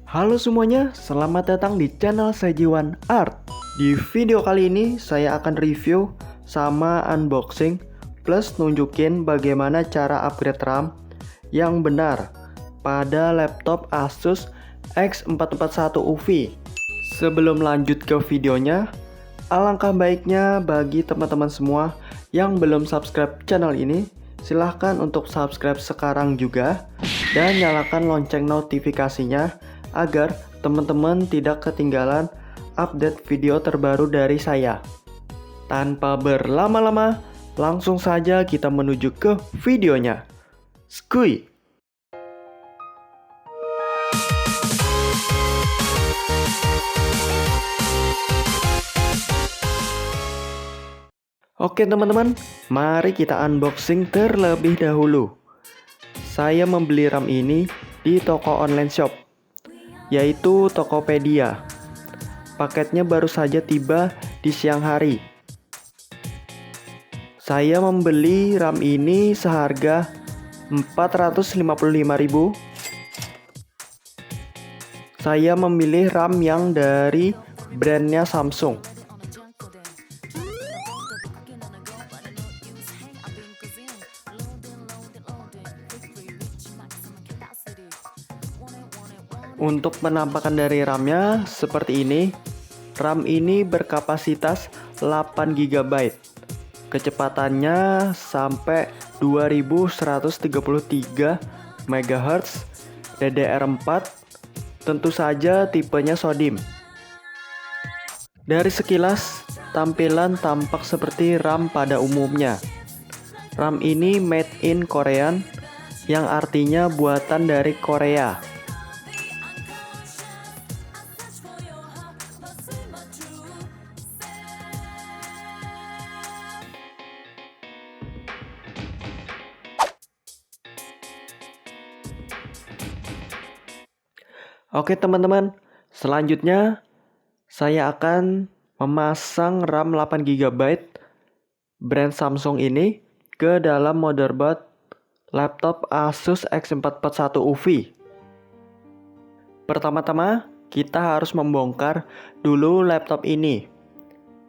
Halo semuanya, selamat datang di channel Sajiwan Art. Di video kali ini saya akan review sama unboxing plus nunjukin bagaimana cara upgrade RAM yang benar pada laptop Asus X441 UV. Sebelum lanjut ke videonya, alangkah baiknya bagi teman-teman semua yang belum subscribe channel ini, silahkan untuk subscribe sekarang juga dan nyalakan lonceng notifikasinya agar teman-teman tidak ketinggalan update video terbaru dari saya. Tanpa berlama-lama, langsung saja kita menuju ke videonya. Skuy! Oke teman-teman, mari kita unboxing terlebih dahulu. Saya membeli RAM ini di toko online shop, yaitu Tokopedia. Paketnya baru saja tiba di siang hari. Saya membeli RAM ini seharga 455.000. Saya memilih RAM yang dari brandnya Samsung. Untuk penampakan dari RAM-nya seperti ini. RAM ini berkapasitas 8 GB. Kecepatannya sampai 2133 MHz, DDR4. Tentu saja tipenya SODIMM. Dari sekilas, tampilan tampak seperti RAM pada umumnya. RAM ini made in Korean, yang artinya buatan dari Korea. Oke teman-teman, selanjutnya saya akan memasang RAM 8 GB brand Samsung ini ke dalam motherboard laptop Asus X441 UV. Pertama-tama kita harus membongkar dulu laptop ini,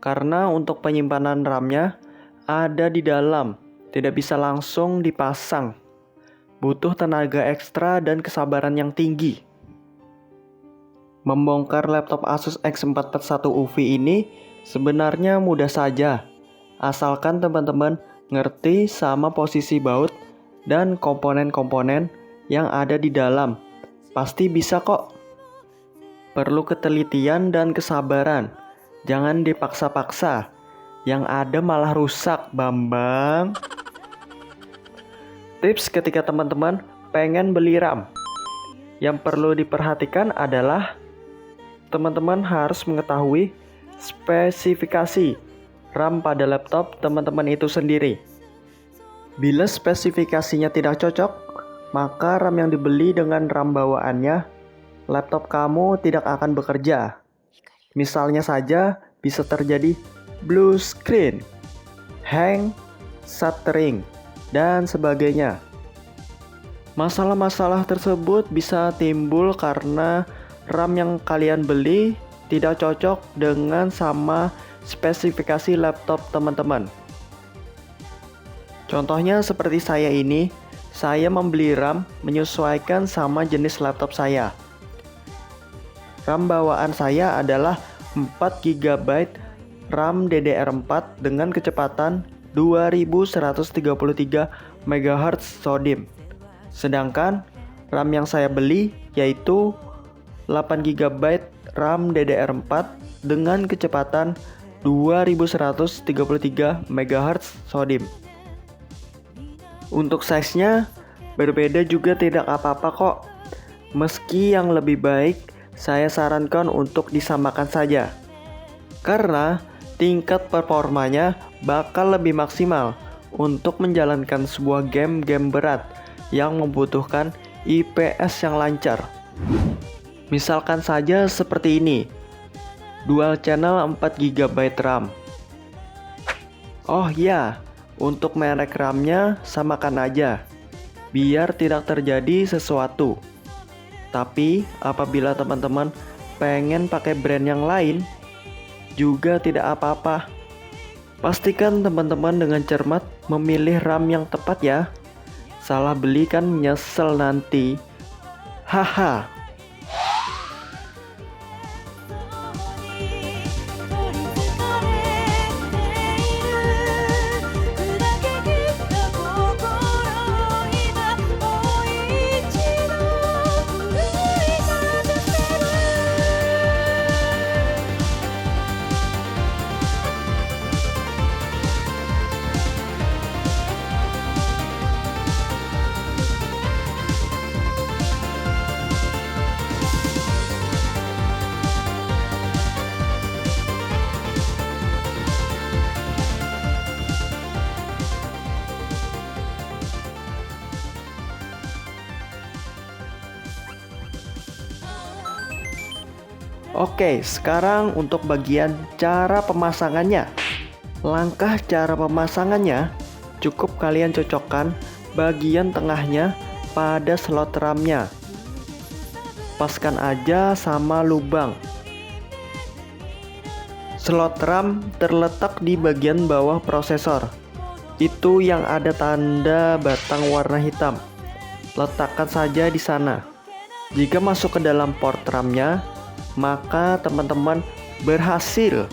karena untuk penyimpanan RAM-nya ada di dalam, tidak bisa langsung dipasang. Butuh tenaga ekstra dan kesabaran yang tinggi. Membongkar laptop Asus X441 UV ini sebenarnya mudah saja, asalkan teman-teman ngerti sama posisi baut dan komponen-komponen yang ada di dalam. Pasti bisa kok. Perlu ketelitian dan kesabaran, jangan dipaksa-paksa, yang ada malah rusak, Bambang. Tips ketika teman-teman pengen beli RAM, yang perlu diperhatikan adalah teman-teman harus mengetahui spesifikasi RAM pada laptop teman-teman itu sendiri. Bila spesifikasinya tidak cocok, maka RAM yang dibeli dengan RAM bawaannya, laptop kamu tidak akan bekerja. Misalnya saja bisa terjadi blue screen, hang, stuttering, dan sebagainya. Masalah-masalah tersebut bisa timbul karena RAM yang kalian beli tidak cocok dengan sama spesifikasi laptop teman-teman. Contohnya seperti saya ini, saya membeli RAM menyesuaikan sama jenis laptop saya. RAM bawaan saya adalah 4 GB RAM DDR4 dengan kecepatan 2133 MHz SODIMM. Sedangkan RAM yang saya beli yaitu 8 GB RAM DDR4 dengan kecepatan 2133 MHz SODIMM. Untuk size-nya berbeda juga tidak apa-apa kok. Meski yang lebih baik, saya sarankan untuk disamakan saja, karena tingkat performanya bakal lebih maksimal untuk menjalankan sebuah game-game berat yang membutuhkan IPS yang lancar. Misalkan saja seperti ini, dual channel 4 GB RAM. Oh ya, untuk merek RAM-nya samakan aja, biar tidak terjadi sesuatu. Tapi apabila teman-teman pengen pakai brand yang lain, juga tidak apa-apa. Pastikan teman-teman dengan cermat memilih RAM yang tepat ya. Salah beli kan nyesel nanti. Haha. Oke, sekarang untuk bagian cara pemasangannya. Langkah cara pemasangannya, cukup kalian cocokkan bagian tengahnya pada slot RAM-nya. Paskan aja sama lubang. Slot RAM terletak di bagian bawah prosesor. Itu yang ada tanda batang warna hitam. Letakkan saja di sana. Jika masuk ke dalam port RAM-nya, maka teman-teman berhasil.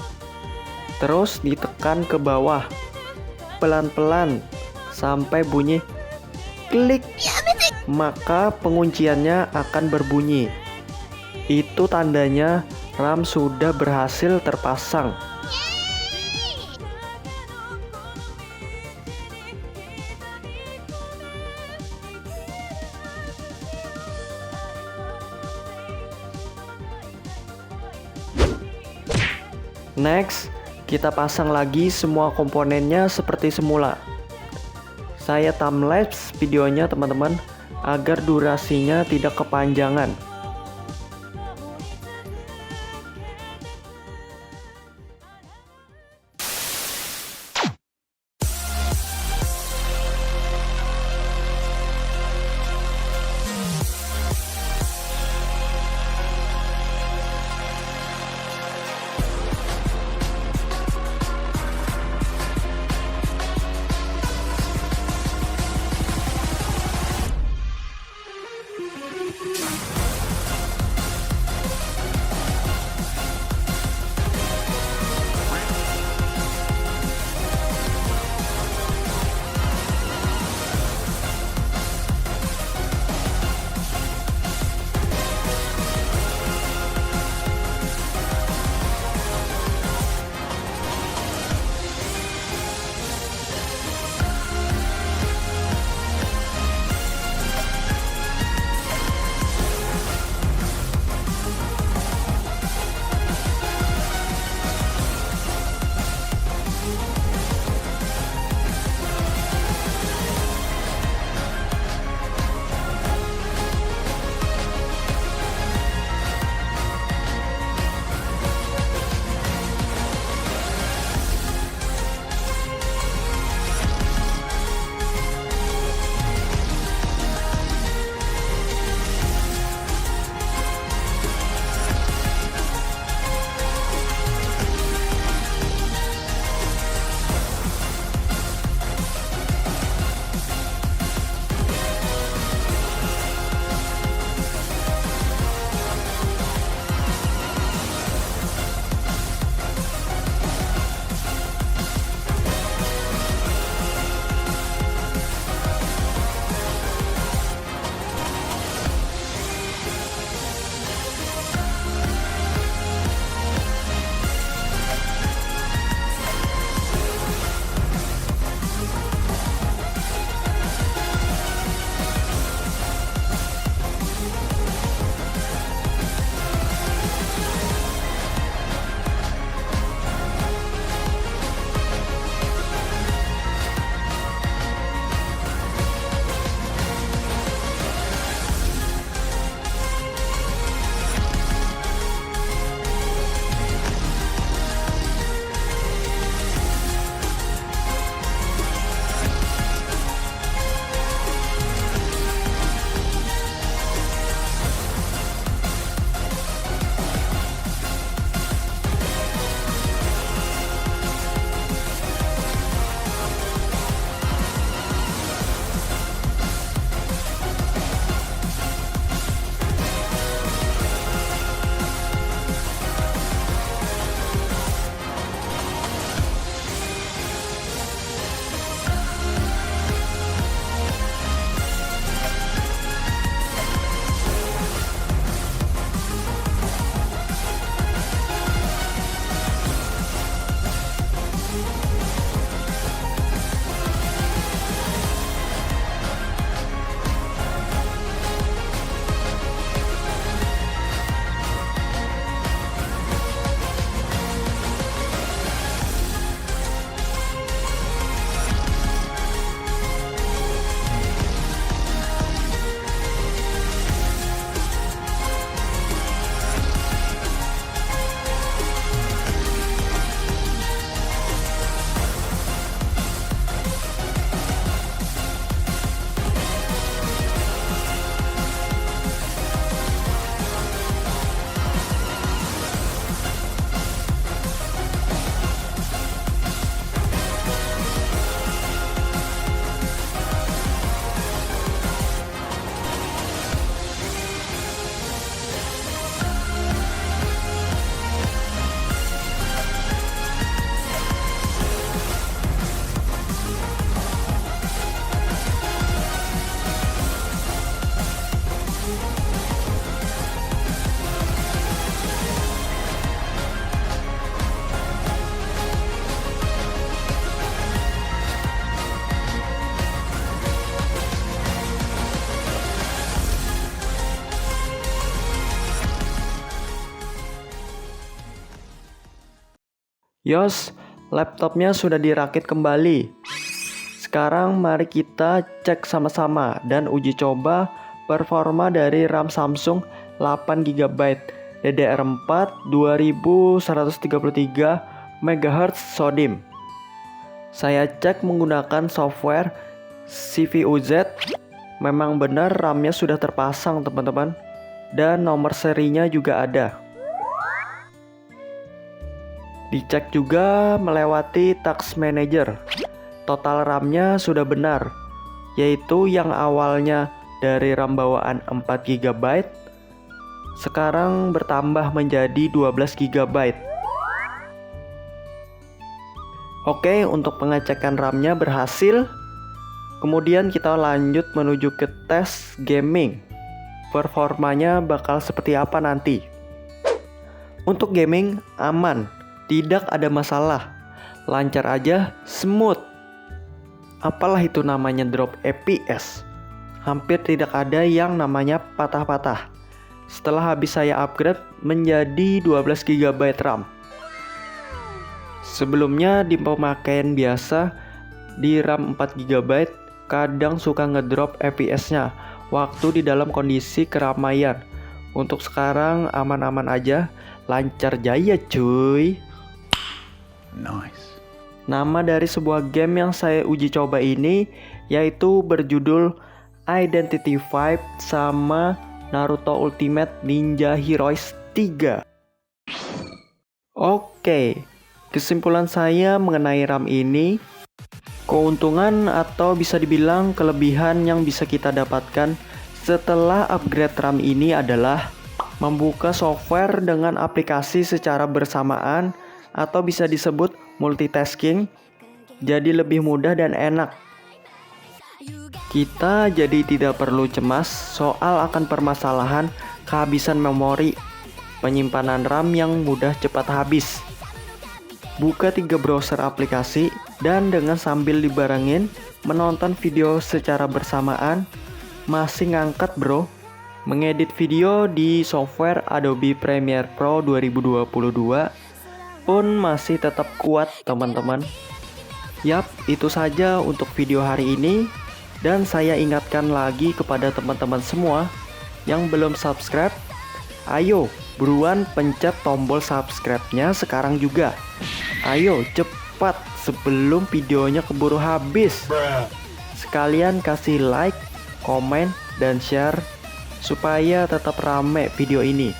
Terus ditekan ke bawah pelan-pelan sampai bunyi klik, maka pengunciannya akan berbunyi. Itu tandanya RAM sudah berhasil terpasang. Next, kita pasang lagi semua komponennya seperti semula. Saya timelapse videonya teman-teman, agar durasinya tidak kepanjangan. Yos, laptopnya sudah dirakit kembali. Sekarang mari kita cek sama-sama dan uji coba performa dari RAM Samsung 8GB DDR4 2133 MHz SODIMM. Saya cek menggunakan software CVUZ. Memang benar RAM-nya sudah terpasang teman-teman, dan nomor serinya juga ada. Dicek juga melewati Task Manager. Total RAM-nya sudah benar, yaitu yang awalnya dari RAM bawaan 4GB sekarang bertambah menjadi 12GB. Oke, untuk pengecekan RAM-nya berhasil. Kemudian kita lanjut menuju ke tes gaming. Performanya bakal seperti apa nanti? Untuk gaming aman, tidak ada masalah, lancar aja, smooth. Apalah itu namanya drop FPS. Hampir tidak ada yang namanya patah-patah. Setelah habis saya upgrade menjadi 12GB RAM. Sebelumnya di pemakaian biasa di RAM 4GB kadang suka ngedrop FPS-nya waktu di dalam kondisi keramaian. Untuk sekarang aman-aman aja, lancar jaya cuy. Nice. Nama dari sebuah game yang saya uji coba ini yaitu berjudul Identity V sama Naruto Ultimate Ninja Heroes 3. Oke, kesimpulan saya mengenai RAM ini, keuntungan atau bisa dibilang kelebihan yang bisa kita dapatkan setelah upgrade RAM ini adalah membuka software dengan aplikasi secara bersamaan atau bisa disebut multitasking, jadi lebih mudah dan enak. Kita jadi tidak perlu cemas soal akan permasalahan kehabisan memori, penyimpanan RAM yang mudah cepat habis. Buka 3 browser aplikasi dan dengan sambil dibarengin menonton video secara bersamaan, masih ngangkat bro. Mengedit video di software Adobe Premiere Pro 2022 pun masih tetap kuat teman-teman. Yap, itu saja untuk video hari ini. Dan saya ingatkan lagi kepada teman-teman semua yang belum subscribe, ayo buruan pencet tombol subscribe-nya sekarang juga. Ayo cepat sebelum videonya keburu habis. Sekalian kasih like, komen, dan share supaya tetap rame video ini.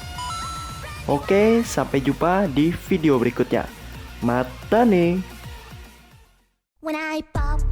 Oke, sampai jumpa di video berikutnya. Mata nih. When I pop